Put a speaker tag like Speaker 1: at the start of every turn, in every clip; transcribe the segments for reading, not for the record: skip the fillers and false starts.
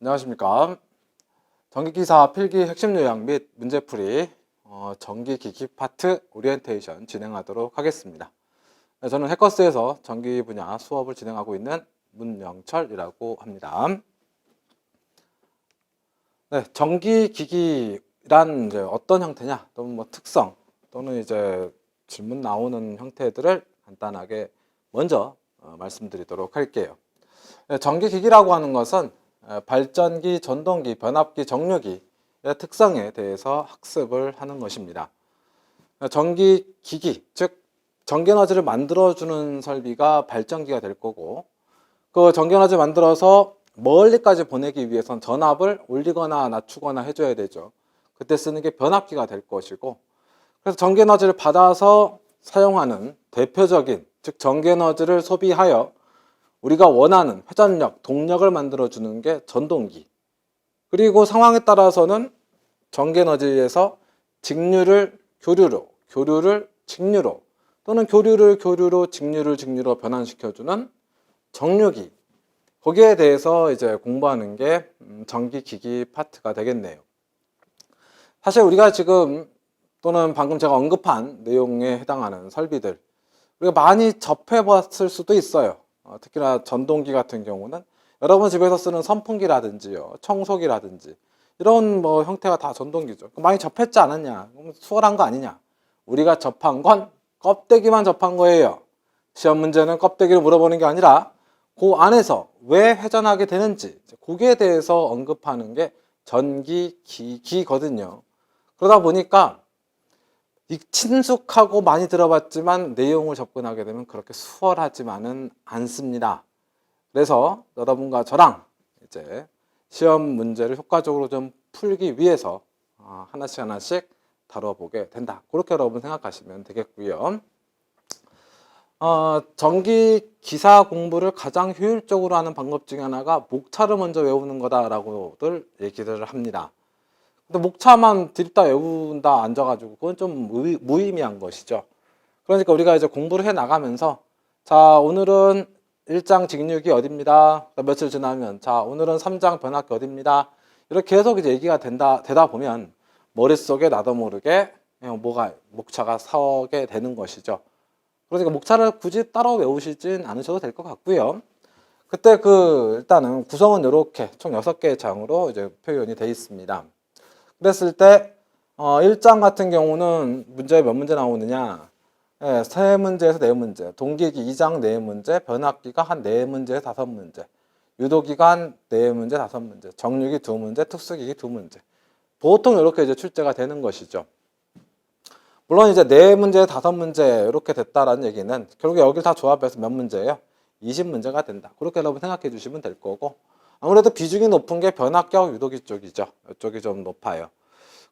Speaker 1: 안녕하십니까. 전기기사 필기 핵심 요약 및 문제풀이 전기기기 파트 오리엔테이션 진행하도록 하겠습니다. 네, 저는 해커스에서 전기 분야 수업을 진행하고 있는 문영철이라고 합니다. 네, 전기기기란 이제 어떤 형태냐, 또는 뭐 특성, 또는 이제 질문 나오는 형태들을 간단하게 먼저 말씀드리도록 할게요. 네, 전기기기라고 하는 것은 발전기, 전동기, 변압기, 정류기의 특성에 대해서 학습을 하는 것입니다. 전기기기, 즉 전기에너지를 만들어주는 설비가 발전기가 될 거고, 그 전기에너지 만들어서 멀리까지 보내기 위해선 전압을 올리거나 낮추거나 해줘야 되죠. 그때 쓰는 게 변압기가 될 것이고, 그래서 전기에너지를 받아서 사용하는 대표적인, 즉 전기에너지를 소비하여 우리가 원하는 회전력, 동력을 만들어주는 게 전동기. 그리고 상황에 따라서는 전기에너지에서 직류를 교류로, 교류를 직류로, 또는 교류를 교류로, 직류를 직류로 변환시켜주는 정류기. 거기에 대해서 이제 공부하는 게 전기기기 파트가 되겠네요. 사실 우리가 지금 또는 방금 제가 언급한 내용에 해당하는 설비들, 우리가 많이 접해봤을 수도 있어요. 특히나 전동기 같은 경우는 여러분 집에서 쓰는 선풍기라든지요, 청소기라든지 이런 뭐 형태가 다 전동기죠. 많이 접했지 않았냐? 수월한 거 아니냐? 우리가 접한 건 껍데기만 접한 거예요. 시험 문제는 껍데기를 물어보는 게 아니라 그 안에서 왜 회전하게 되는지 거기에 대해서 언급하는 게 전기기기거든요. 그러다 보니까 친숙하고 많이 들어봤지만 내용을 접근하게 되면 그렇게 수월하지만은 않습니다. 그래서 여러분과 저랑 이제 시험 문제를 효과적으로 좀 풀기 위해서 하나씩 하나씩 다뤄보게 된다. 그렇게 여러분 생각하시면 되겠고요. 전기 기사 공부를 가장 효율적으로 하는 방법 중에 하나가 목차를 먼저 외우는 거다라고들 얘기를 합니다. 근데 목차만 드립다 외운다 앉아가지고 그건 좀 무의미한 것이죠. 그러니까 우리가 이제 공부를 해 나가면서 자 오늘은 1장 직류기 어딥니다. 며칠 지나면 자 오늘은 3장 변압기 어딥니다. 이렇게 계속 이제 얘기가 되다 보면 머릿속에 나도 모르게 뭐가 목차가 서게 되는 것이죠. 그러니까 목차를 굳이 따로 외우시진 않으셔도 될 것 같고요. 그때 일단은 구성은 이렇게 총 6개의 장으로 이제 표현이 되어 있습니다. 그랬을 때 1장 같은 경우는 문제 몇 문제 나오느냐? 3문제에서 4문제, 동기기 2장 4문제, 변압기가 한 4문제에서 5문제, 유도기가 한 4문제, 5문제, 정류기 2문제, 특수기기 2문제. 보통 이렇게 이제 출제가 되는 것이죠. 물론 이제 4문제, 5문제 이렇게 됐다라는 얘기는 결국에 여기를 다 조합해서 몇 문제예요? 20문제가 된다. 그렇게 여러분 생각해 주시면 될 거고, 아무래도 비중이 높은 게 변압기하고 유도기 쪽이죠. 이쪽이 좀 높아요.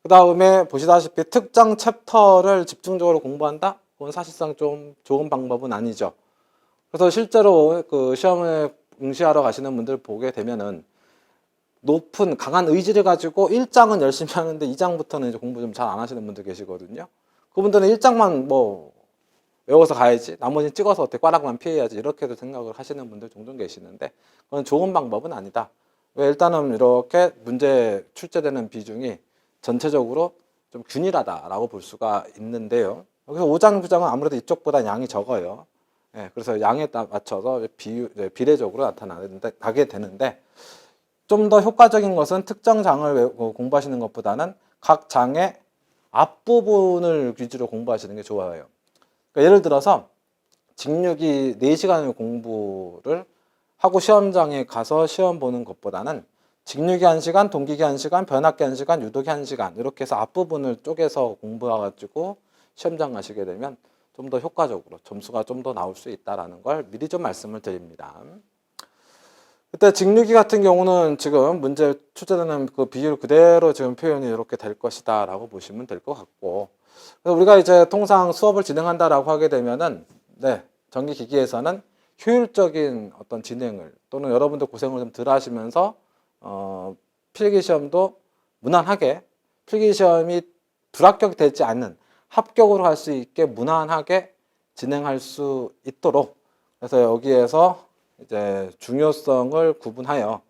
Speaker 1: 그 다음에 보시다시피 특정 챕터를 집중적으로 공부한다? 그건 사실상 좀 좋은 방법은 아니죠. 그래서 실제로 그 시험에 응시하러 가시는 분들 보게 되면은 높은 강한 의지를 가지고 1장은 열심히 하는데 2장부터는 이제 공부 좀 잘 안 하시는 분들 계시거든요. 그분들은 1장만 뭐 외워서 가야지, 나머지는 찍어서 어떻게 꽈락만 피해야지, 이렇게도 생각을 하시는 분들 종종 계시는데 그건 좋은 방법은 아니다. 왜? 일단은 이렇게 문제 출제되는 비중이 전체적으로 좀 균일하다라고 볼 수가 있는데요. 여기서 5장, 9장은 아무래도 이쪽보다 양이 적어요. 그래서 양에 맞춰서 비례적으로 나타나게 되는데, 좀 더 효과적인 것은 특정 장을 공부하시는 것보다는 각 장의 앞부분을 위주로 공부하시는 게 좋아요. 그러니까 예를 들어서 직류기 4시간을 공부를 하고 시험장에 가서 시험 보는 것보다는 직류기 1시간, 동기기 1시간, 변압기 1시간, 유도기 1시간 이렇게 해서 앞부분을 쪼개서 공부해가지고 시험장 가시게 되면 좀 더 효과적으로 점수가 좀 더 나올 수 있다는 걸 미리 좀 말씀을 드립니다. 그때 직류기 같은 경우는 지금 문제 출제되는 그 비율 그대로 지금 표현이 이렇게 될 것이다 라고 보시면 될 것 같고, 우리가 이제 통상 수업을 진행한다라고 하게 되면은 전기기기에서는 효율적인 어떤 진행을, 또는 여러분들 고생을 좀 덜 하시면서 필기시험도 무난하게, 필기시험이 불합격되지 않는 합격으로 할 수 있게 무난하게 진행할 수 있도록, 그래서 여기에서 이제 중요성을 구분하여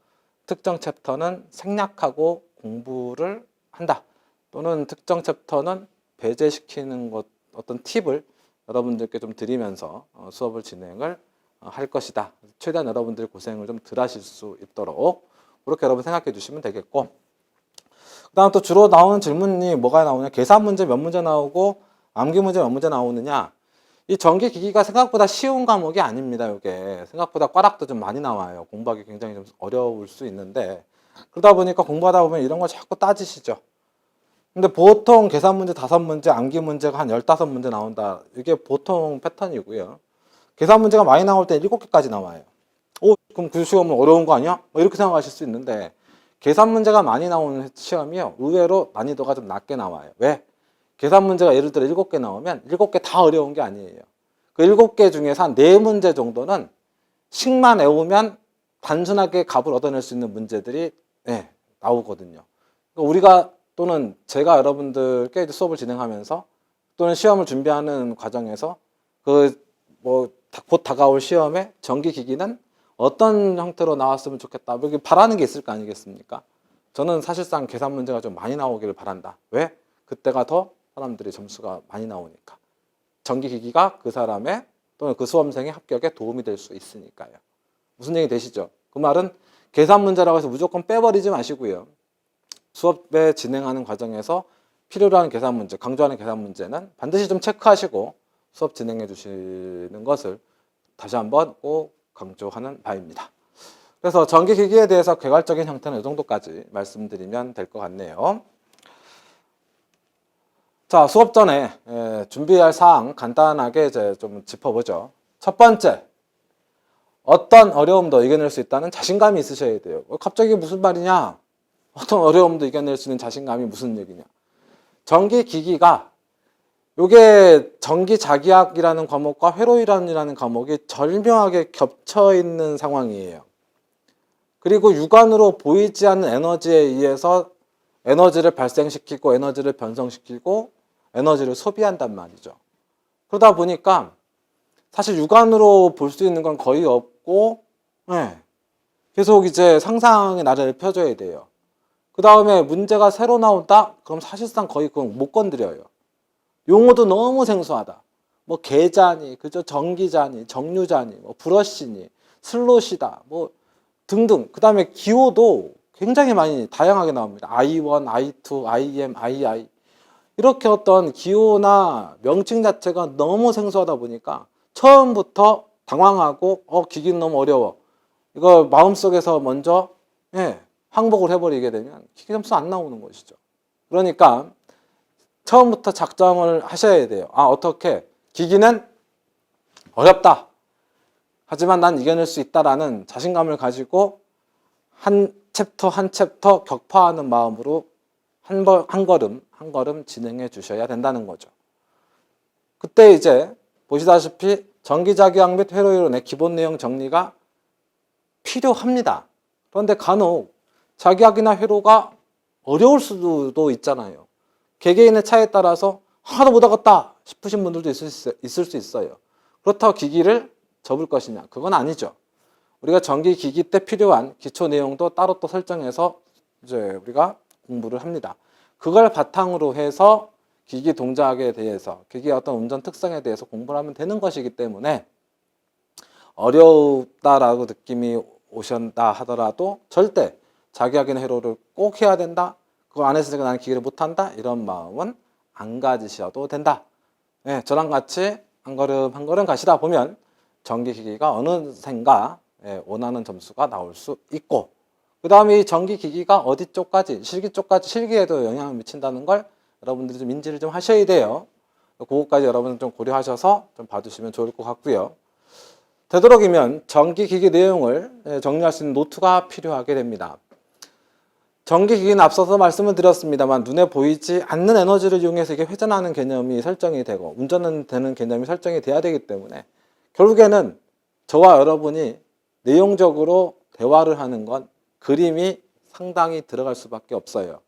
Speaker 1: 특정 챕터는 생략하고 공부를 한다. 또는 특정 챕터는 배제시키는 것, 어떤 팁을 여러분들께 좀 드리면서 수업을 진행을 할 것이다. 최대한 여러분들이 고생을 좀 덜 하실 수 있도록 그렇게 여러분 생각해 주시면 되겠고, 그 다음 또 주로 나오는 질문이 뭐가 나오냐, 계산 문제 몇 문제 나오고 암기 문제 몇 문제 나오느냐. 이 전기기기가 생각보다 쉬운 과목이 아닙니다. 이게 생각보다 꽈락도 좀 많이 나와요. 공부하기 굉장히 좀 어려울 수 있는데, 그러다 보니까 공부하다 보면 이런 걸 자꾸 따지시죠. 근데 보통 계산 문제 5문제, 암기 문제가 한 15문제 나온다. 이게 보통 패턴이고요. 계산 문제가 많이 나올 때 7개까지 나와요. 그럼 그 시험은 어려운 거 아니야? 이렇게 생각하실 수 있는데, 계산 문제가 많이 나오는 시험이요, 의외로 난이도가 좀 낮게 나와요. 왜? 계산 문제가 예를 들어 7개 나오면 7개 다 어려운 게 아니에요. 그 7개 중에서 한 4문제 정도는 식만 외우면 단순하게 값을 얻어낼 수 있는 문제들이 나오거든요. 그러니까 우리가 또는 제가 여러분들께 이제 수업을 진행하면서 또는 시험을 준비하는 과정에서 곧 다가올 시험에 전기기기는 어떤 형태로 나왔으면 좋겠다, 여기 바라는 게 있을 거 아니겠습니까? 저는 사실상 계산 문제가 좀 많이 나오기를 바란다. 왜? 그때가 더 사람들이 점수가 많이 나오니까. 전기기기가 그 사람의 또는 그 수험생의 합격에 도움이 될 수 있으니까요. 무슨 얘기 되시죠? 그 말은 계산 문제라고 해서 무조건 빼버리지 마시고요. 수업에 진행하는 과정에서 필요로 하는 계산 문제, 강조하는 계산 문제는 반드시 좀 체크하시고 수업 진행해 주시는 것을 다시 한번 꼭 강조하는 바입니다. 그래서 전기기기에 대해서 개괄적인 형태는 이 정도까지 말씀드리면 될 것 같네요. 자, 수업 전에 준비할 사항 간단하게 이제 좀 짚어보죠. 첫 번째, 어떤 어려움도 이겨낼 수 있다는 자신감이 있으셔야 돼요. 갑자기 무슨 말이냐? 어떤 어려움도 이겨낼 수 있는 자신감이 무슨 얘기냐? 전기기기가 요게 전기자기학이라는 과목과 회로이론이라는 과목이 절묘하게 겹쳐 있는 상황이에요. 그리고 육안으로 보이지 않는 에너지에 의해서 에너지를 발생시키고 에너지를 변성시키고 에너지를 소비한단 말이죠. 그러다 보니까 사실 육안으로 볼 수 있는 건 거의 없고, 계속 이제 상상의 나래를 펴줘야 돼요. 그 다음에 문제가 새로 나온다? 그럼 사실상 거의 그건 못 건드려요. 용어도 너무 생소하다. 뭐 계자니, 그죠? 전기자니, 정류자니, 뭐 브러쉬니, 슬롯이다, 뭐 등등. 그 다음에 기호도 굉장히 많이 다양하게 나옵니다. I1, I2, IM, II. 이렇게 어떤 기호나 명칭 자체가 너무 생소하다 보니까 처음부터 당황하고 기기는 너무 어려워. 이거 마음속에서 먼저 항복을 해버리게 되면 기기 점수 안 나오는 것이죠. 그러니까 처음부터 작정을 하셔야 돼요. 어떻게 기기는 어렵다. 하지만 난 이겨낼 수 있다라는 자신감을 가지고 한 챕터 한 챕터 격파하는 마음으로 한 걸음 진행해 주셔야 된다는 거죠. 그때 이제 보시다시피 전기자기학 및 회로이론의 기본 내용 정리가 필요합니다. 그런데 간혹 자기학이나 회로가 어려울 수도 있잖아요. 개개인의 차에 따라서 하나도 못 하겠다 싶으신 분들도 있을 수 있어요. 그렇다고 기기를 접을 것이냐? 그건 아니죠. 우리가 전기기기 때 필요한 기초 내용도 따로 또 설정해서 이제 우리가 공부를 합니다. 그걸 바탕으로 해서 기기 동작에 대해서, 기기의 어떤 운전 특성에 대해서 공부를 하면 되는 것이기 때문에 어렵다라고 느낌이 오신다 하더라도 절대 자기학이나 회로를 꼭 해야 된다, 그거 안 했으니까 나는 기기를 못한다, 이런 마음은 안 가지셔도 된다. 저랑 같이 한 걸음 한 걸음 가시다 보면 전기기기가 어느샌가 원하는 점수가 나올 수 있고, 그 다음에 이 전기기기가 어디 쪽까지, 실기 쪽까지, 실기에도 영향을 미친다는 걸 여러분들이 좀 인지를 좀 하셔야 돼요. 그거까지 여러분은 좀 고려하셔서 좀 봐주시면 좋을 것 같고요. 되도록이면 전기기기 내용을 정리할 수 있는 노트가 필요하게 됩니다. 전기기기는 앞서서 말씀을 드렸습니다만 눈에 보이지 않는 에너지를 이용해서 이게 회전하는 개념이 설정이 되고 운전은 되는 개념이 설정이 돼야 되기 때문에 결국에는 저와 여러분이 내용적으로 대화를 하는 건 그림이 상당히 들어갈 수밖에 없어요.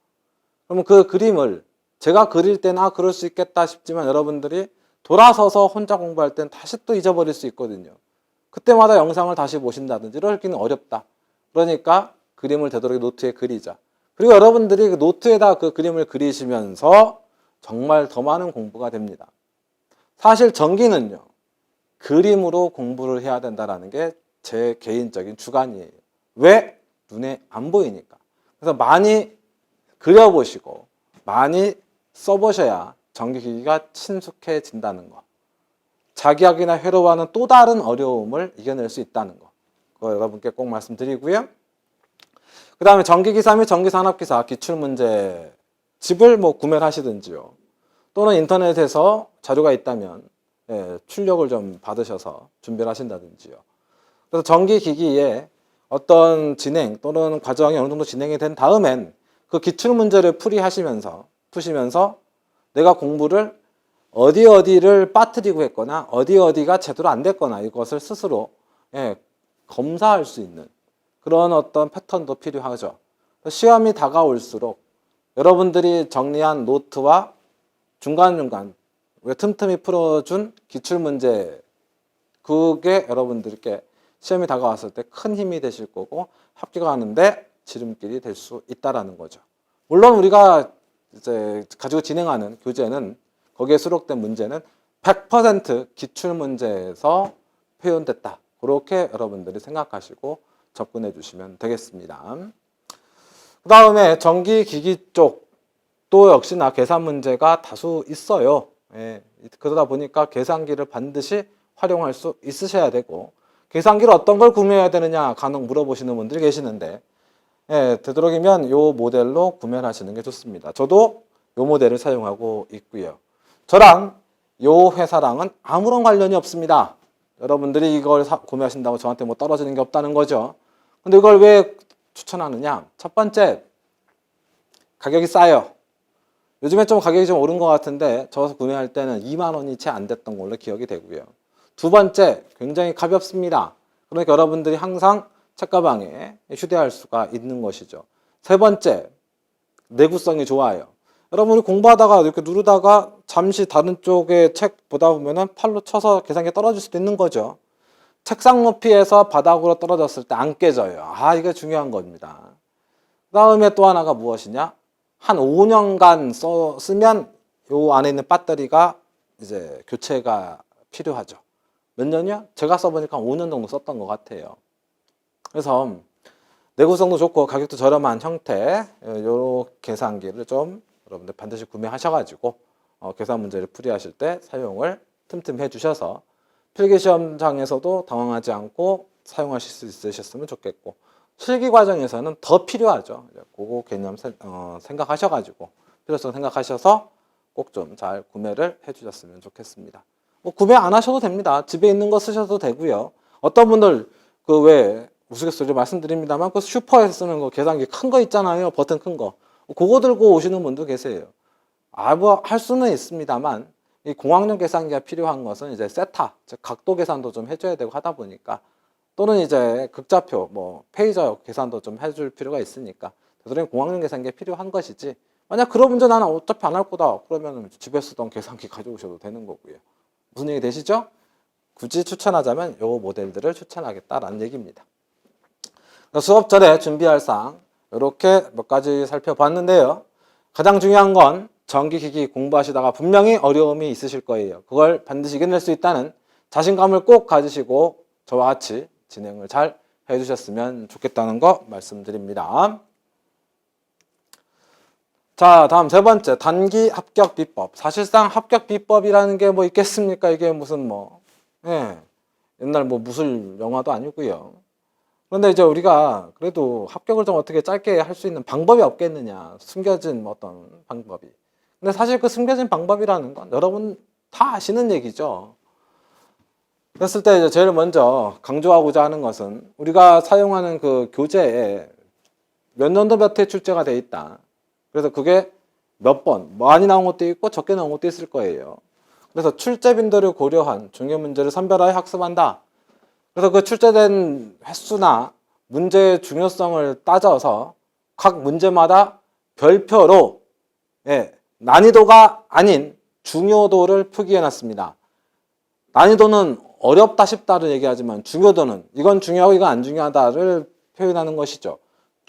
Speaker 1: 그러면 그 그림을 제가 그릴 때는 그럴 수 있겠다 싶지만 여러분들이 돌아서서 혼자 공부할 땐 다시 또 잊어버릴 수 있거든요. 그때마다 영상을 다시 보신다든지 이러기는 어렵다. 그러니까 그림을 되도록 노트에 그리자. 그리고 여러분들이 그 노트에다 그 그림을 그리시면서 정말 더 많은 공부가 됩니다. 사실 전기는요, 그림으로 공부를 해야 된다는 게 제 개인적인 주관이에요. 왜? 눈에 안 보이니까. 그래서 많이 그려보시고 많이 써보셔야 전기기기가 친숙해진다는 거. 자기학이나 회로와는 또 다른 어려움을 이겨낼 수 있다는 거. 그거 여러분께 꼭 말씀드리고요. 그 다음에 전기기사 및 전기산업기사 기출문제 집을 뭐 구매를 하시든지요. 또는 인터넷에서 자료가 있다면 출력을 좀 받으셔서 준비를 하신다든지요. 그래서 전기기기에 어떤 진행 또는 과정이 어느 정도 진행이 된 다음엔 그 기출문제를 푸시면서 내가 공부를 어디를 빠뜨리고 했거나 어디가 제대로 안 됐거나 이것을 스스로 검사할 수 있는 그런 어떤 패턴도 필요하죠. 시험이 다가올수록 여러분들이 정리한 노트와 중간중간 틈틈이 풀어준 기출문제 그게 여러분들께 시험이 다가왔을 때 큰 힘이 되실 거고 합격하는데 지름길이 될 수 있다라는 거죠. 물론 우리가 이제 가지고 진행하는 교재는 거기에 수록된 문제는 100% 기출문제에서 표현됐다. 그렇게 여러분들이 생각하시고 접근해 주시면 되겠습니다. 그 다음에 전기기기 쪽도 역시나 계산 문제가 다수 있어요. 그러다 보니까 계산기를 반드시 활용할 수 있으셔야 되고 계산기를 어떤 걸 구매해야 되느냐 간혹 물어보시는 분들이 계시는데 되도록이면 이 모델로 구매를 하시는 게 좋습니다. 저도 이 모델을 사용하고 있고요. 저랑 이 회사랑은 아무런 관련이 없습니다. 여러분들이 이걸 구매하신다고 저한테 뭐 떨어지는 게 없다는 거죠. 근데 이걸 왜 추천하느냐? 첫 번째, 가격이 싸요. 요즘에 좀 가격이 좀 오른 것 같은데 저 구매할 때는 2만 원이 채 안 됐던 걸로 기억이 되고요. 두 번째, 굉장히 가볍습니다. 그러니까 여러분들이 항상 책가방에 휴대할 수가 있는 것이죠. 세 번째, 내구성이 좋아요. 여러분이 공부하다가 이렇게 누르다가 잠시 다른 쪽에 책 보다 보면은 팔로 쳐서 계산기에 떨어질 수도 있는 거죠. 책상 높이에서 바닥으로 떨어졌을 때 안 깨져요. 이게 중요한 겁니다. 그 다음에 또 하나가 무엇이냐? 한 5년간 쓰면 요 안에 있는 배터리가 이제 교체가 필요하죠. 몇 년이요? 제가 써보니까 5년 정도 썼던 것 같아요. 그래서 내구성도 좋고 가격도 저렴한 형태 요 계산기를 좀 여러분들 반드시 구매하셔가지고 계산 문제를 풀이하실 때 사용을 틈틈이 해주셔서 필기시험장에서도 당황하지 않고 사용하실 수 있으셨으면 좋겠고 실기 과정에서는 더 필요하죠. 그거 개념 생각하셔가지고 필요성 생각하셔서 꼭 좀 잘 구매를 해주셨으면 좋겠습니다. 뭐 구매 안 하셔도 됩니다. 집에 있는 거 쓰셔도 되고요. 어떤 분들 그 왜 우스갯소리로 말씀드립니다만 그 슈퍼에서 쓰는 거 계산기 큰 거 있잖아요. 버튼 큰 거. 그거 들고 오시는 분도 계세요. 뭐 할 수는 있습니다만 이 공학용 계산기가 필요한 것은 이제 세타, 즉 각도 계산도 좀 해줘야 되고 하다 보니까 또는 이제 극좌표, 뭐 페이저 계산도 좀 해줄 필요가 있으니까 되도록이면 공학용 계산기가 필요한 것이지 만약 그런 문제 나는 어차피 안 할 거다 그러면 집에 쓰던 계산기 가져오셔도 되는 거고요. 무슨 얘기 되시죠? 굳이 추천하자면 이 모델들을 추천하겠다라는 얘기입니다. 수업 전에 준비할 사항 이렇게 몇 가지 살펴봤는데요. 가장 중요한 건 전기기기 공부하시다가 분명히 어려움이 있으실 거예요. 그걸 반드시 이겨낼 수 있다는 자신감을 꼭 가지시고 저와 같이 진행을 잘 해주셨으면 좋겠다는 거 말씀드립니다. 자, 다음 세 번째, 단기 합격 비법. 사실상 합격 비법이라는 게 뭐 있겠습니까? 이게 무슨 옛날 뭐 무술 영화도 아니고요. 그런데 이제 우리가 그래도 합격을 좀 어떻게 짧게 할 수 있는 방법이 없겠느냐. 숨겨진 어떤 방법이. 근데 사실 그 숨겨진 방법이라는 건 여러분 다 아시는 얘기죠. 그랬을 때 이제 제일 먼저 강조하고자 하는 것은 우리가 사용하는 그 교재에 몇 년도 몇 회 출제가 돼 있다. 그래서 그게 몇 번, 많이 나온 것도 있고 적게 나온 것도 있을 거예요. 그래서 출제 빈도를 고려한 중요 문제를 선별하여 학습한다. 그래서 그 출제된 횟수나 문제의 중요성을 따져서 각 문제마다 별표로 난이도가 아닌 중요도를 표기해 놨습니다. 난이도는 어렵다 쉽다를 얘기하지만 중요도는 이건 중요하고 이건 안 중요하다를 표현하는 것이죠.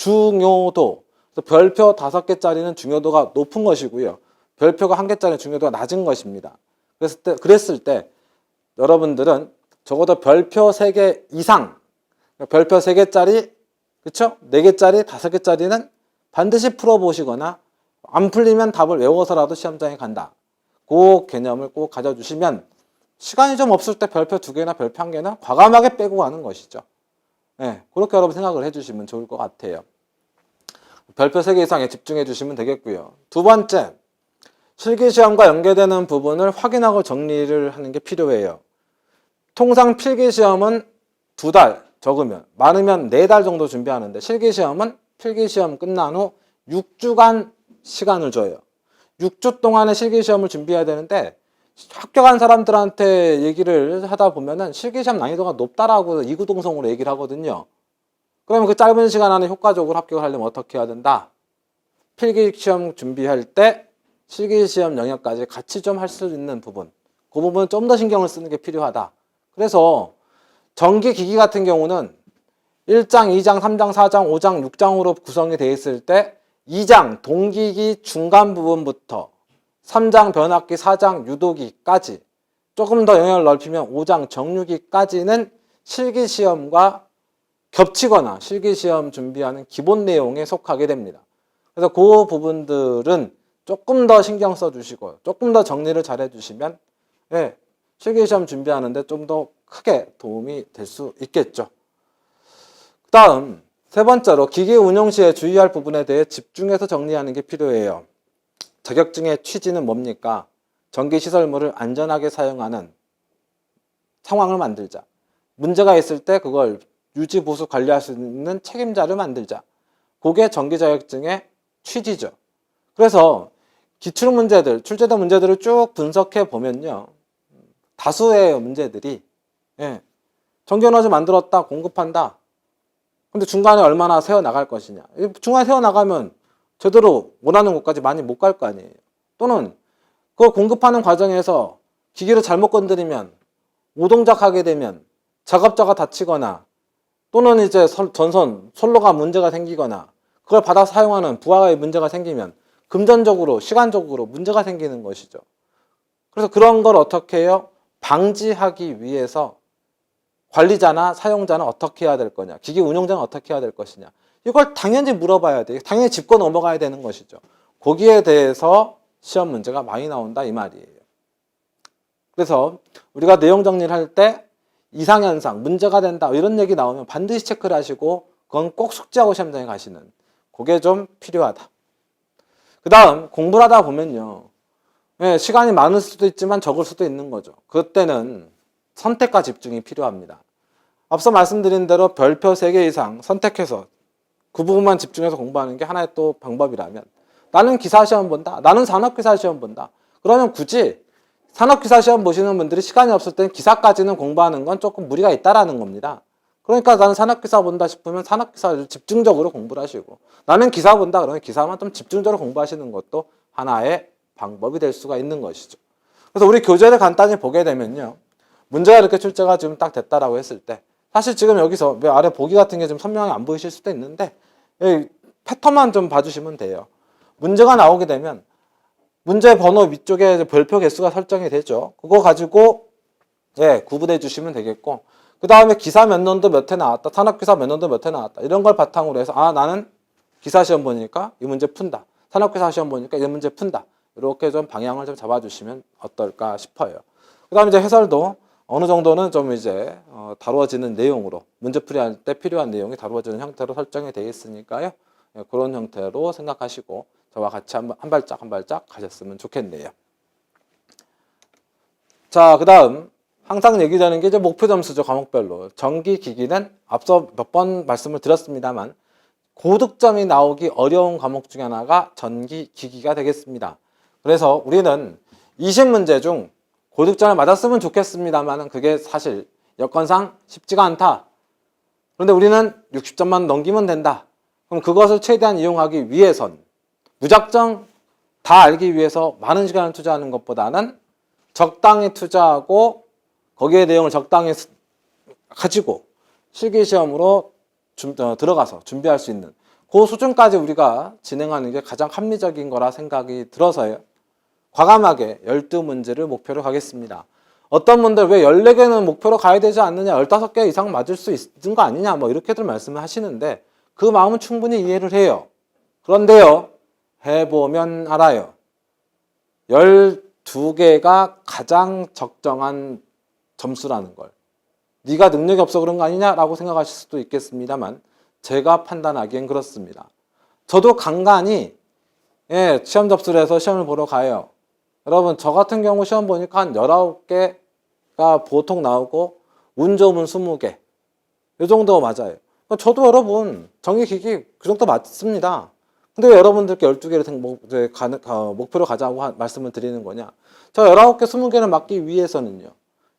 Speaker 1: 중요도. 그래서 별표 5개짜리는 중요도가 높은 것이고요. 별표가 1개짜리는 중요도가 낮은 것입니다. 그랬을 때 여러분들은 적어도 별표 3개 이상, 별표 3개짜리, 그쵸? 4개짜리, 5개짜리는 반드시 풀어보시거나 안 풀리면 답을 외워서라도 시험장에 간다. 그 개념을 꼭 가져주시면 시간이 좀 없을 때 별표 2개나 별표 1개나 과감하게 빼고 가는 것이죠. 네, 그렇게 여러분 생각을 해주시면 좋을 것 같아요. 별표 3개 이상에 집중해 주시면 되겠고요. 두 번째, 실기시험과 연계되는 부분을 확인하고 정리를 하는 게 필요해요. 통상 필기시험은 2달 적으면, 많으면 4달 정도 준비하는데 실기시험은 필기시험 끝난 후 6주간 시간을 줘요. 6주 동안의 실기시험을 준비해야 되는데 학교 간 사람들한테 얘기를 하다 보면은 실기시험 난이도가 높다라고 이구동성으로 얘기를 하거든요. 그러면 그 짧은 시간 안에 효과적으로 합격을 하려면 어떻게 해야 된다? 필기시험 준비할 때 실기시험 영역까지 같이 좀 할 수 있는 부분, 그 부분은 좀 더 신경을 쓰는 게 필요하다. 그래서 전기기기 같은 경우는 1장, 2장, 3장, 4장, 5장, 6장으로 구성이 되어 있을 때 2장 동기기 중간 부분부터 3장 변압기, 4장 유도기까지 조금 더 영역을 넓히면 5장 정유기까지는 실기시험과 겹치거나 실기시험 준비하는 기본 내용에 속하게 됩니다. 그래서 그 부분들은 조금 더 신경 써주시고 조금 더 정리를 잘 해주시면 네, 실기시험 준비하는데 좀 더 크게 도움이 될 수 있겠죠. 그 다음 세 번째로 기기 운용 시에 주의할 부분에 대해 집중해서 정리하는 게 필요해요. 자격증의 취지는 뭡니까? 전기시설물을 안전하게 사용하는 상황을 만들자. 문제가 있을 때 그걸 유지, 보수, 관리할 수 있는 책임자를 만들자. 그게 전기자격증의 취지죠. 그래서 기출문제들, 출제된 문제들을 쭉 분석해 보면요. 다수의 문제들이 전기에너지 만들었다, 공급한다. 근데 중간에 얼마나 새어나갈 것이냐. 중간에 새어나가면 제대로 원하는 곳까지 많이 못 갈 거 아니에요. 또는 그걸 공급하는 과정에서 기기를 잘못 건드리면 오동작하게 되면 작업자가 다치거나 또는 이제 전선, 솔로가 문제가 생기거나 그걸 받아 사용하는 부하의 문제가 생기면 금전적으로, 시간적으로 문제가 생기는 것이죠. 그래서 그런 걸 어떻게 해요? 방지하기 위해서 관리자나 사용자는 어떻게 해야 될 거냐, 기기 운용자는 어떻게 해야 될 것이냐, 이걸 당연히 물어봐야 돼요. 당연히 짚고 넘어가야 되는 것이죠. 거기에 대해서 시험 문제가 많이 나온다 이 말이에요. 그래서 우리가 내용 정리를 할 때 이상현상, 문제가 된다 이런 얘기 나오면 반드시 체크를 하시고 그건 꼭 숙지하고 시험장에 가시는 그게 좀 필요하다. 그 다음 공부를 하다 보면요. 시간이 많을 수도 있지만 적을 수도 있는 거죠. 그때는 선택과 집중이 필요합니다. 앞서 말씀드린 대로 별표 3개 이상 선택해서 그 부분만 집중해서 공부하는 게 하나의 또 방법이라면 나는 기사시험 본다. 나는 산업기사시험 본다. 그러면 굳이 산업기사시험 보시는 분들이 시간이 없을 때는 기사까지는 공부하는 건 조금 무리가 있다라는 겁니다. 그러니까 나는 산업기사 본다 싶으면 산업기사를 집중적으로 공부를 하시고 나는 기사 본다 그러면 기사만 좀 집중적으로 공부하시는 것도 하나의 방법이 될 수가 있는 것이죠. 그래서 우리 교재를 간단히 보게 되면요. 문제가 이렇게 출제가 지금 딱 됐다라고 했을 때 사실 지금 여기서 아래 보기 같은 게 좀 선명하게 안 보이실 수도 있는데 패턴만 좀 봐주시면 돼요. 문제가 나오게 되면 문제 번호 위쪽에 별표 개수가 설정이 되죠. 그거 가지고 구분해 주시면 되겠고 그 다음에 기사 몇 년도 몇 회 나왔다. 산업기사 몇 년도 몇 회 나왔다. 이런 걸 바탕으로 해서 나는 기사시험 보니까 이 문제 푼다. 산업기사 시험 보니까 이 문제 푼다. 이렇게 좀 방향을 좀 잡아주시면 어떨까 싶어요. 그 다음에 이제 해설도 어느 정도는 좀 이제 다루어지는 내용으로 문제풀이 할 때 필요한 내용이 다루어지는 형태로 설정이 되어 있으니까요. 그런 형태로 생각하시고 저와 같이 한 발짝 한 발짝 가셨으면 좋겠네요. 자, 그 다음 항상 얘기되는 게 이제 목표 점수죠. 과목별로. 전기기기는 앞서 몇 번 말씀을 드렸습니다만 고득점이 나오기 어려운 과목 중에 하나가 전기기기가 되겠습니다. 그래서 우리는 20문제 중 고득점을 맞았으면 좋겠습니다만 그게 사실 여건상 쉽지가 않다. 그런데 우리는 60점만 넘기면 된다. 그럼 그것을 최대한 이용하기 위해선 무작정 다 알기 위해서 많은 시간을 투자하는 것보다는 적당히 투자하고 거기에 내용을 적당히 가지고 실기시험으로 들어가서 준비할 수 있는 그 수준까지 우리가 진행하는 게 가장 합리적인 거라 생각이 들어서요. 과감하게 12문제를 목표로 가겠습니다. 어떤 분들 왜 14개는 목표로 가야 되지 않느냐, 15개 이상 맞을 수 있는 거 아니냐, 뭐 이렇게들 말씀을 하시는데 그 마음은 충분히 이해를 해요. 그런데요, 해보면 알아요. 12개가 가장 적정한 점수라는 걸. 네가 능력이 없어 그런 거 아니냐라고 생각하실 수도 있겠습니다만 제가 판단하기엔 그렇습니다. 저도 간간히 시험 접수를 해서 시험을 보러 가요. 여러분 저 같은 경우 시험 보니까 한 19개가 보통 나오고 운 좋으면 20개 이 정도 맞아요. 저도 여러분 정기기기 그 정도 맞습니다. 근데 왜 여러분들께 12개를 목표로 가자고 말씀을 드리는 거냐. 저 19개 20개를 맞기 위해서는요.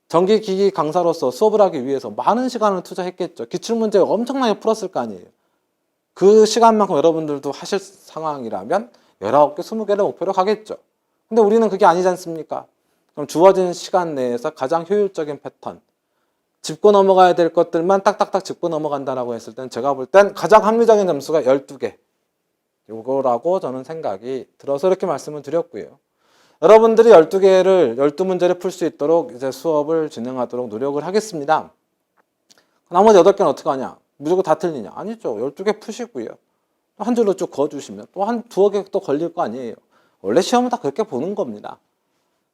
Speaker 1: 정기기기 강사로서 수업을 하기 위해서 많은 시간을 투자했겠죠. 기출문제 엄청나게 풀었을 거 아니에요. 그 시간만큼 여러분들도 하실 상황이라면 19개, 20개를 목표로 가겠죠. 근데 우리는 그게 아니지 않습니까? 그럼 주어진 시간 내에서 가장 효율적인 패턴, 짚고 넘어가야 될 것들만 딱딱딱 짚고 넘어간다라고 했을 땐 제가 볼 땐 가장 합리적인 점수가 12개. 요거라고 저는 생각이 들어서 이렇게 말씀을 드렸고요. 여러분들이 12문제를 풀 수 있도록 이제 수업을 진행하도록 노력을 하겠습니다. 나머지 8개는 어떻게 하냐? 무조건 다 틀리냐? 아니죠. 12개 푸시고요. 한 줄로 쭉 그어주시면 또 한 두어 개 또 걸릴 거 아니에요. 원래 시험은 다 그렇게 보는 겁니다.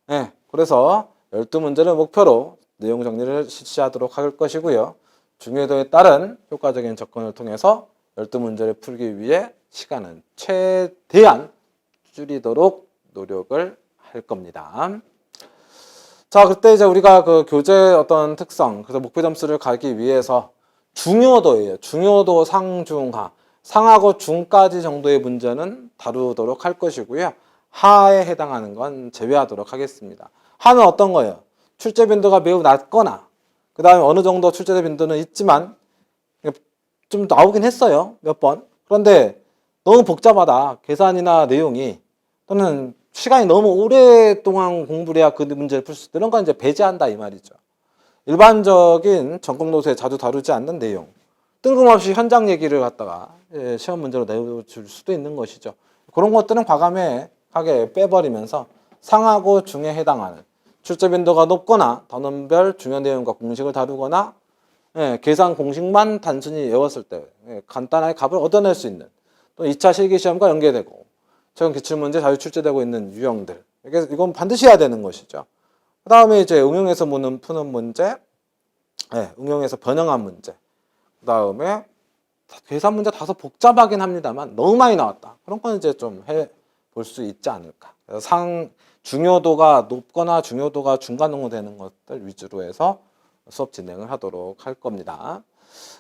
Speaker 1: 네, 그래서 12문제를 목표로 내용 정리를 실시하도록 할 것이고요. 중요도에 따른 효과적인 접근을 통해서 12문제를 풀기 위해 시간은 최대한 줄이도록 노력을 할 겁니다. 자, 그때 이제 우리가 그 교재의 어떤 특성, 그래서 목표 점수를 가기 위해서 중요도예요. 중요도 상중하. 상하고 중까지 정도의 문제는 다루도록 할 것이고요. 하에 해당하는 건 제외하도록 하겠습니다. 하는 어떤 거예요? 출제 빈도가 매우 낮거나 그 다음에 어느 정도 출제 빈도는 있지만 좀 나오긴 했어요. 몇 번. 그런데 너무 복잡하다. 계산이나 내용이 또는 시간이 너무 오랫동안 공부를 해야 그 문제를 풀 수 있다. 이런 건 이제 배제한다 이 말이죠. 일반적인 전공노트에 자주 다루지 않는 내용. 뜬금없이 현장 얘기를 갖다가 시험 문제로 내줄 수도 있는 것이죠. 그런 것들은 과감하게 빼버리면서 상하고 중에 해당하는 출제 빈도가 높거나 단원별 중요 내용과 공식을 다루거나 계산 공식만 단순히 외웠을 때 간단하게 값을 얻어낼 수 있는 또 2차 실기시험과 연계되고 최근 기출문제 자주 출제되고 있는 유형들 이건 반드시 해야 되는 것이죠. 그 다음에 이제 응용해서 푸는 문제, 응용해서 변형한 문제, 그 다음에 계산 문제 다소 복잡하긴 합니다만 너무 많이 나왔다. 그런 건 이제 좀 해볼 수 있지 않을까. 그래서 중요도가 높거나 중요도가 중간 정도 되는 것들 위주로 해서 수업 진행을 하도록 할 겁니다.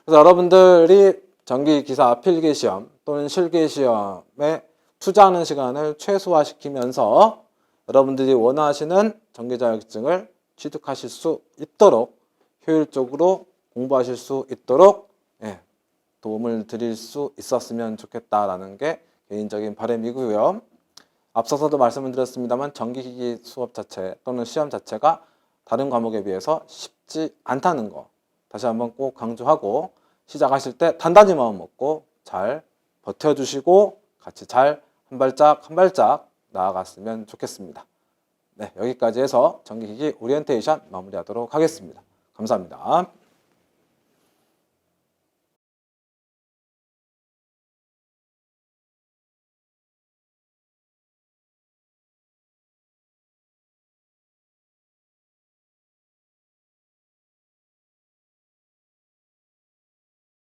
Speaker 1: 그래서 여러분들이 정기기사 필기시험 또는 실기시험에 투자하는 시간을 최소화시키면서 여러분들이 원하시는 정기자격증을 취득하실 수 있도록 효율적으로 공부하실 수 있도록 도움을 드릴 수 있었으면 좋겠다라는 게 개인적인 바람이고요. 앞서서도 말씀을 드렸습니다만 정기기기 수업 자체 또는 시험 자체가 다른 과목에 비해서 쉽지 않다는 거 다시 한번 꼭 강조하고 시작하실 때 단단히 마음 먹고 잘 버텨주시고 같이 잘 한 발짝 한 발짝 나아갔으면 좋겠습니다. 네, 여기까지 해서 정기기기 오리엔테이션 마무리하도록 하겠습니다. 감사합니다.